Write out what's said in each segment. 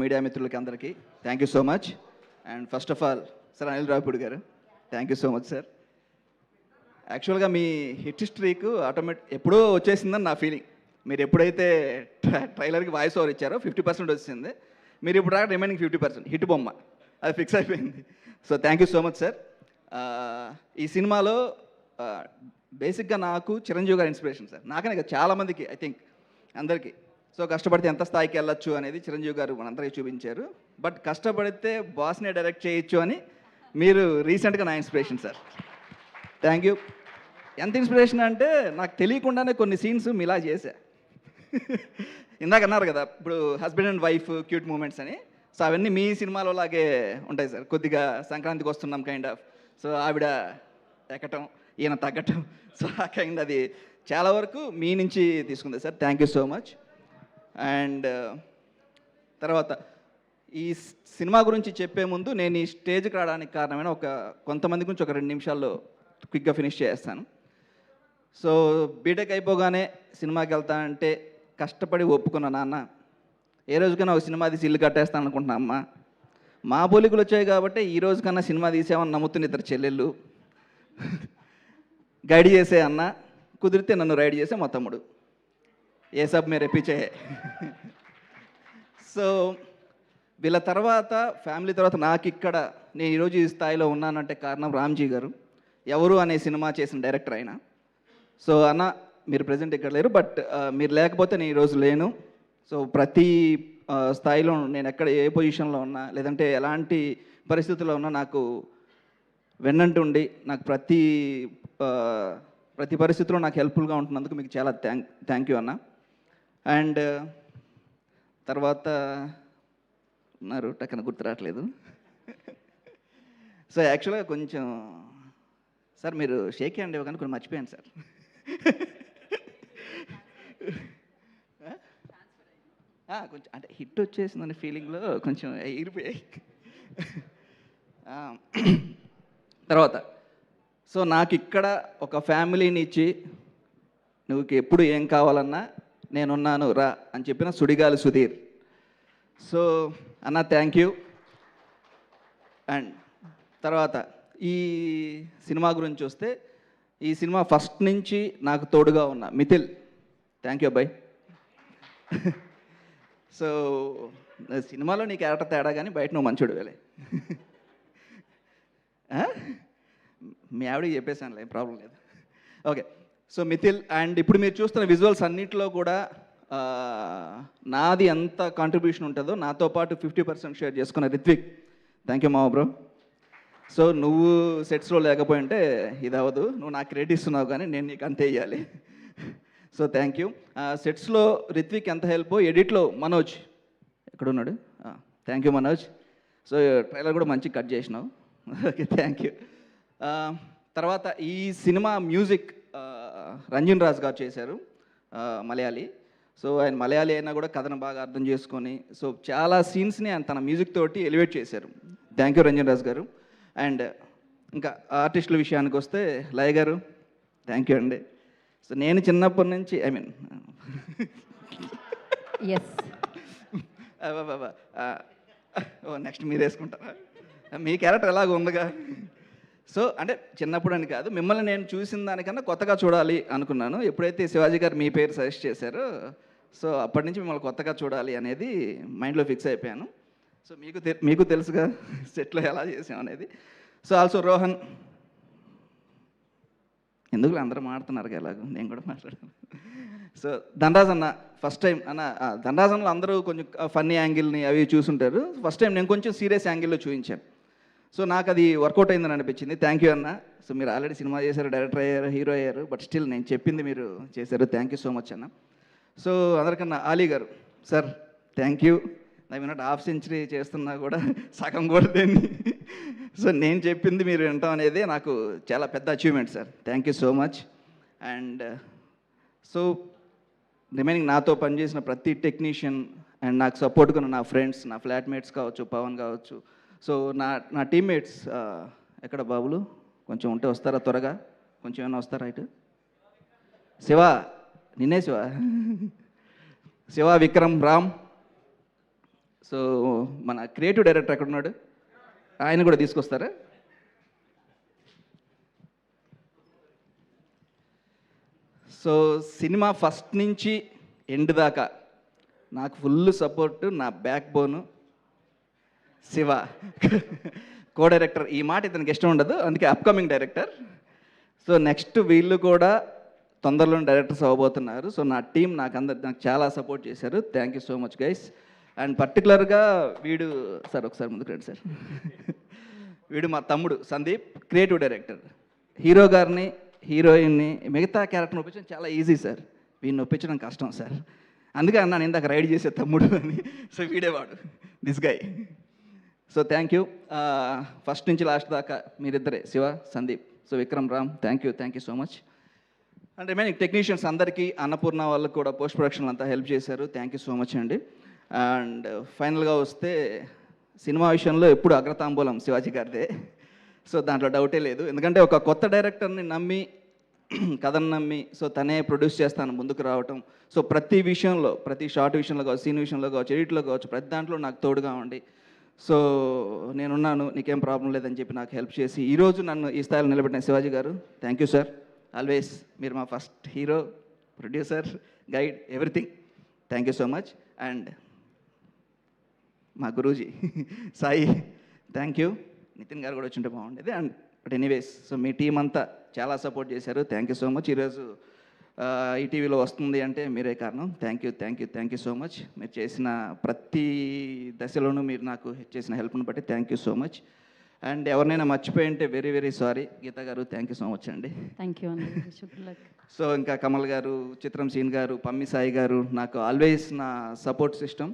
Media మిత్రులకి అందరికీ thank you so much. And first of all sir Anil Ravipudi garu, thank you so much sir. యాక్చువల్గా మీ hit streak ఎప్పుడో వచ్చేసిందని నా ఫీలింగ్. మీరు ఎప్పుడైతే ట్రైలర్కి వాయిస్ ఓవర్ ఇచ్చారో 50% వచ్చింది. మీరు ఇప్పుడు రాక రిమైనింగ్ 50% హిట్ బొమ్మ అది ఫిక్స్ అయిపోయింది. So thank you so much sir. ఈ సినిమాలో బేసిక్గా నాకు చిరంజీవి గారి ఇన్స్పిరేషన్ సార్. నాకనే కదా, చాలామందికి ఐ థింక్ అందరికీ. సో కష్టపడితే ఎంత స్థాయికి వెళ్ళొచ్చు అనేది చిరంజీవి గారు మనందరికీ చూపించారు. బట్ కష్టపడితే బాస్నే డైరెక్ట్ చేయొచ్చు అని మీరు రీసెంట్గా నా ఇన్స్పిరేషన్ సార్. Thank you. ఎంత ఇన్స్పిరేషన్ అంటే నాకు తెలియకుండానే కొన్ని సీన్స్ మీలా చేశా. ఇందాక అన్నారు కదా, ఇప్పుడు husband and wife cute moments అని. సో అవన్నీ మీ సినిమాలో లాగే ఉంటాయి సార్. కొద్దిగా సంక్రాంతికి వస్తున్నాం కైండ్ ఆఫ్. సో ఆవిడ ఎక్కటం, ఈయన తగ్గటం. సో ఆ కైండ్ అది చాలా వరకు మీ నుంచి తీసుకుంది sir. Thank you so much. And తర్వాత ఈ సినిమా గురించి చెప్పే ముందు నేను ఈ స్టేజ్కి రావడానికి కారణమైన కొంతమంది గురించి ఒక 2 నిమిషాల్లో క్విక్గా ఫినిష్ చేస్తాను. సో బీటెక్ అయిపోగానే సినిమాకి వెళ్తా అంటే కష్టపడి ఒప్పుకున్న నాన్న, ఏ రోజుకైనా ఒక సినిమా తీసి ఇల్లు కట్టేస్తాను అనుకుంటున్నా అమ్మ. మా పోలికలు వచ్చాయి కాబట్టి ఈ రోజు కన్నా సినిమా తీసామని నమ్ముతున్న 2 చెల్లెళ్ళు, గైడ్ చేసే అన్న, కుదిరితే నన్ను రైడ్ చేసే మా తమ్ముడు. ఏ సబ్ మేరే పీచే. సో వీళ్ళ తర్వాత ఫ్యామిలీ తర్వాత నాకు ఇక్కడ నేను ఈరోజు ఈ స్థాయిలో ఉన్నానంటే కారణం రామ్జీ గారు. ఎవరు అనే సినిమా చేసిన డైరెక్టర్ ఆయన. సో అన్న మీరు ప్రజెంట్ ఇక్కడ లేరు, బట్ మీరు లేకపోతే నేను ఈరోజు లేను. సో ప్రతి స్థాయిలో నేను ఎక్కడ ఏ పొజిషన్లో ఉన్నా, లేదంటే ఎలాంటి పరిస్థితుల్లో ఉన్నా నాకు వెన్నంటుండి నాకు ప్రతి పరిస్థితిలో నాకు హెల్ప్ఫుల్గా ఉంటున్నందుకు మీకు చాలా థ్యాంక్ యూ అన్న. అండ్ తర్వాత ఉన్నారు, టక్కన గుర్తు రావట్లేదు. సో యాక్చువల్గా కొంచెం సార్ మీరు షేక్ హ్యాండ్ ఇవ్వగానే కొన్ని మర్చిపోయాను సార్. కొంచెం అంటే హిట్ వచ్చేసిందనే ఫీలింగ్లో కొంచెం ఎగిరిపోయాయి. తర్వాత సో నాకు ఇక్కడ ఒక ఫ్యామిలీని ఇచ్చి నువ్వు ఎప్పుడు ఏం కావాలన్నా నేనున్నాను రా అని చెప్పిన సుడిగాలి సుధీర్. సో అన్న థ్యాంక్ యూ. అండ్ తర్వాత ఈ సినిమా గురించి వస్తే, ఈ సినిమా ఫస్ట్ నుంచి నాకు తోడుగా ఉన్న మిథిల్, థ్యాంక్ యూ అబ్బాయి. సో సినిమాలో నీ క్యారెక్టర్ తేడా కానీ బయట నువ్వు మంచోడు వేలే. మీ ఆవిడకి చెప్పేసానులే, ఏం ప్రాబ్లం లేదు. ఓకే. సో మిథిల్. అండ్ ఇప్పుడు మీరు చూస్తున్న విజువల్స్ అన్నింటిలో కూడా నాది ఎంత కాంట్రిబ్యూషన్ ఉంటుందో నాతో పాటు 50% షేర్ చేసుకున్న రిత్విక్, థ్యాంక్ యూ మావ బ్రో. సో నువ్వు సెట్స్లో లేకపోయి ఉంటే ఇది అవ్వదు. నువ్వు నాకు క్రెడిట్ ఇస్తున్నావు కానీ నేను నీకు అంతే ఇవ్వాలి. So thank you. సెట్స్లో రిత్విక్ ఎంత హెల్ప్, ఎడిట్లో మనోజ్ ఎక్కడున్నాడు, thank you Manoj. So trailer కూడా మంచిగా కట్ చేసినావు. Okay thank you. తర్వాత ఈ సినిమా మ్యూజిక్ రంజన్ రాజ్ గారు చేశారు, మలయాళీ. సో ఆయన మలయాళీ అయినా కూడా కథను బాగా అర్థం చేసుకొని సో చాలా సీన్స్ని ఆయన తన మ్యూజిక్ తోటి ఎలివేట్ చేశారు. థ్యాంక్ యూ రంజన్ రాజ్ గారు. అండ్ ఇంకా ఆర్టిస్టుల విషయానికి వస్తే లయ గారు, థ్యాంక్ యూ అండి. సో నేను చిన్నప్పటి నుంచి నెక్స్ట్ మీరు వేసుకుంటారా, మీ క్యారెక్టర్ ఎలాగ ఉందిగా. సో అంటే చిన్నప్పుడు అని కాదు, మిమ్మల్ని నేను చూసిన దానికన్నా కొత్తగా చూడాలి అనుకున్నాను. ఎప్పుడైతే శివాజీ గారు మీ పేరు సజెస్ట్ చేశారో సో అప్పటి నుంచి మిమ్మల్ని కొత్తగా చూడాలి అనేది మైండ్లో ఫిక్స్ అయిపోయాను. సో మీకు తెలుసుగా సెట్లో ఎలా చేసాం అనేది. సో ఆల్సో రోహన్, ఎందుకు అందరూ మాడుతున్నారు ఎలాగో నేను కూడా మాట్లాడాను. సో ధనరాజ్ అన్న ఫస్ట్ టైం అన్న, ధనరాజ్ అన్నలో అందరూ కొంచెం ఫన్నీ యాంగిల్ని అవి చూసుంటారు. ఫస్ట్ టైం నేను కొంచెం సీరియస్ యాంగిల్లో చూపించాను. సో నాకు అది వర్కౌట్ అయిందని అనిపించింది. థ్యాంక్ యూ అన్న. సో మీరు ఆల్రెడీ సినిమా చేశారు, డైరెక్టర్ అయ్యారు, హీరో అయ్యారు, బట్ స్టిల్ నేను చెప్పింది మీరు చేశారు. థ్యాంక్ యూ సో మచ్ అన్న. సో అందరికన్నా ఆలీ గారు సార్, థ్యాంక్ యూ. నాకు విన్నట్టు హాఫ్ సెంచరీ చేస్తున్నా కూడా సగం కూడా దేన్ని. సో నేను చెప్పింది మీరు వింటాం అనేది నాకు చాలా పెద్ద achievement sir. Thank you so much. And so remaining నాతో పనిచేసిన ప్రతి టెక్నీషియన్ అండ్ నాకు సపోర్ట్గా నా ఫ్రెండ్స్, నా ఫ్లాట్మేట్స్ కావచ్చు, పవన్ కావచ్చు. సో నా టీమ్మేట్స్ ఎక్కడ బాబులు కొంచెం ఉంటే వస్తారా త్వరగా, కొంచెం ఏమైనా వస్తారా ఇటు. శివ, నిన్నే శివ, విక్రమ్, రామ్. సో మన క్రియేటివ్ డైరెక్టర్ ఎక్కడ ఉన్నాడు, ఆయన కూడా తీసుకొస్తారా? సో సినిమా ఫస్ట్ నుంచి ఎండ్ దాకా నాకు ఫుల్ సపోర్ట్, నా బ్యాక్ బోను శివ, కో డైరెక్టర్. ఈ మాట ఇతనికి ఇష్టం ఉండదు, అందుకే అప్కమింగ్ డైరెక్టర్. సో నెక్స్ట్ వీళ్ళు కూడా తొందరలోనే డైరెక్టర్స్ అవ్వబోతున్నారు. సో నా టీం నాకు చాలా సపోర్ట్ చేశారు. Thank you so much guys. And పర్టికులర్గా వీడు సార్ ఒకసారి ముందుకు రండి సార్. వీడు మా తమ్ముడు సందీప్, క్రియేటివ్ డైరెక్టర్. హీరో గారిని, హీరోయిన్ని, మిగతా క్యారెక్టర్ని ఒప్పించడం చాలా ఈజీ సార్, వీడిని ఒప్పించడం కష్టం సార్. అందుకే అన్నాను ఇందాక రైడ్ చేసే తమ్ముడు అని. సో వీడేవాడు this guy. So thank you. First నుంచి లాస్ట్ దాకా మీరిద్దరే, Shiva, Sandeep, so Vikram, Ram, thank you so much. And remaining technicians అందరికీ, అన్నపూర్ణ వాళ్ళకి కూడా పోస్ట్ ప్రొడక్షన్ అంతా హెల్ప్ చేశారు. థ్యాంక్ యూ సో మచ్ అండి. అండ్ ఫైనల్గా వస్తే సినిమా విషయంలో ఎప్పుడు అగ్రతాంబూలం శివాజీ గారిదే. సో దాంట్లో డౌటే లేదు, ఎందుకంటే ఒక కొత్త డైరెక్టర్ని నమ్మి, కథను నమ్మి, సో తనే ప్రొడ్యూస్ చేస్తాను ముందుకు రావటం. సో ప్రతి విషయంలో, ప్రతి షార్ట్ విషయంలో కావచ్చు, సీన్ విషయంలో కావచ్చు, ఎడిట్లో కావచ్చు, ప్రతి దాంట్లో నాకు తోడుగా ఉండి, సో నేనున్నాను, నీకేం ప్రాబ్లం లేదని చెప్పి నాకు హెల్ప్ చేసి ఈరోజు నన్ను ఈ స్థాయిలో నిలబెట్టిన శివాజీ గారు, థ్యాంక్ యూ సార్. ఆల్వేస్ మీరు మా first hero, producer, guide, everything. Thank you so much. And మా గురూజీ సాయి, థ్యాంక్ యూ. నితిన్ గారు కూడా వచ్చింటే బాగుండేది. And but anyways, so me team అంతా చాలా సపోర్ట్ చేశారు. Thank you so much. ఈరోజు ఈటీవీలో వస్తుంది అంటే మీరే కారణం. Thank you so much. మీరు చేసిన ప్రతి దశలోనూ మీరు నాకు చేసిన హెల్ప్ను బట్టి thank you so much. And ఎవరినైనా మర్చిపోయి ఉంటే వెరీ వెరీ సారీ. గీత గారు థ్యాంక్ యూ సో మచ్ అండి. థ్యాంక్ యూ అండి. సో ఇంకా కమల్ గారు, చిత్రం సీన్ గారు, పమ్మి సాయి గారు నాకు ఆల్వేస్ నా support system.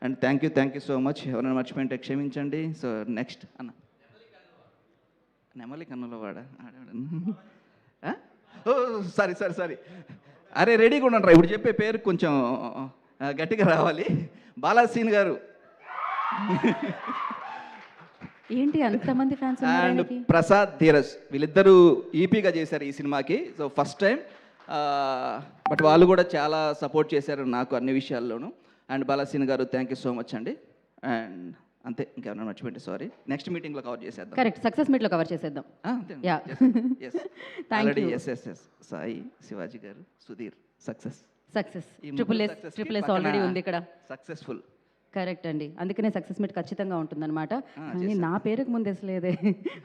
And thank you so much. ఎవరైనా మర్చిపోయింటే క్షమించండి. సో నెక్స్ట్ అన్న నెమలి కన్నులో వాడా ఓ సారీ అరే రెడీగా ఉండండి రా, ఇప్పుడు చెప్పే పేరు కొంచెం గట్టిగా రావాలి. బాలాసీన్ గారు ఏంటి అంతమంది ఫ్యాన్స్ అండ్ ప్రసాద్, ధీరజ్, వీళ్ళిద్దరూ ఈపీగా చేశారు ఈ సినిమాకి. సో ఫస్ట్ టైం, బట్ వాళ్ళు కూడా చాలా సపోర్ట్ చేశారు నాకు అన్ని విషయాల్లోనూ. And Balaseen garu thank you so much అండి. అండ్ అంతే, ఇంకేమైనా మర్చిపోయింటే సారీ. నెక్స్ట్ మీటింగ్లో కవర్ చేసేద్దాం. కరెక్ట్, సక్సెస్ మీట్లో కవర్ చేసేద్దాం. Yeah already S Sai, Shivaji garu, Sudheer, success triple S already ఉంది ఇక్కడ. సక్సెస్ఫుల్. కరెక్ట్ అండి, అందుకనే సక్సెస్ మీట్ ఖచ్చితంగా ఉంటుందన్నమాట. కానీ నా పేరుకు ముందు వేసలేదే.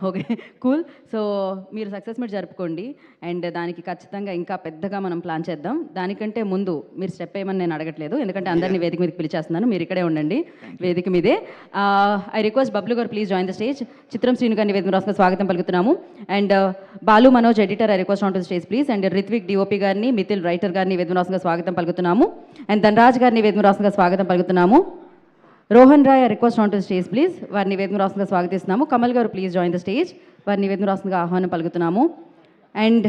Okay, cool. సో మీరు సక్సెస్ మీట్ జరుపుకోండి. అండ్ దానికి ఖచ్చితంగా ఇంకా పెద్దగా మనం ప్లాన్ చేద్దాం. దానికంటే ముందు మీరు స్టెప్ వేయమని నేను అడగట్లేదు, ఎందుకంటే అందరినీ వేదిక మీదకి పిలిచేస్తున్నాను. మీరు ఇక్కడే ఉండండి వేదిక మీదే. ఐ రిక్వెస్ట్ బబ్లు గారు ప్లీజ్ జాయిన్ ద స్టేజ్. చిత్రం శ్రీను గారిని వేదిక రాసుకుని స్వాగతం పలుకుతున్నాము. And Balu Manoj editor I request on to stage please. And Ritvik DOP గారిని, మిథిల్ రైటర్ గారిని వేదిక రాసుకుని స్వాగతం పలుకుతున్నాము. అండ్ ధనరాజ్ గారిని వేదిక రాసుకుని స్వాగతం పలుకుతున్నాము. Rohan Roy request on to stage please. వారిని వేదిక రాసుగా స్వాగతిస్తున్నాము. కమల్ గారు ప్లీజ్ జాయిన్ ద స్టేజ్. వారిని వేదిక రాసుగా ఆహ్వానం పలుకుతున్నాము. అండ్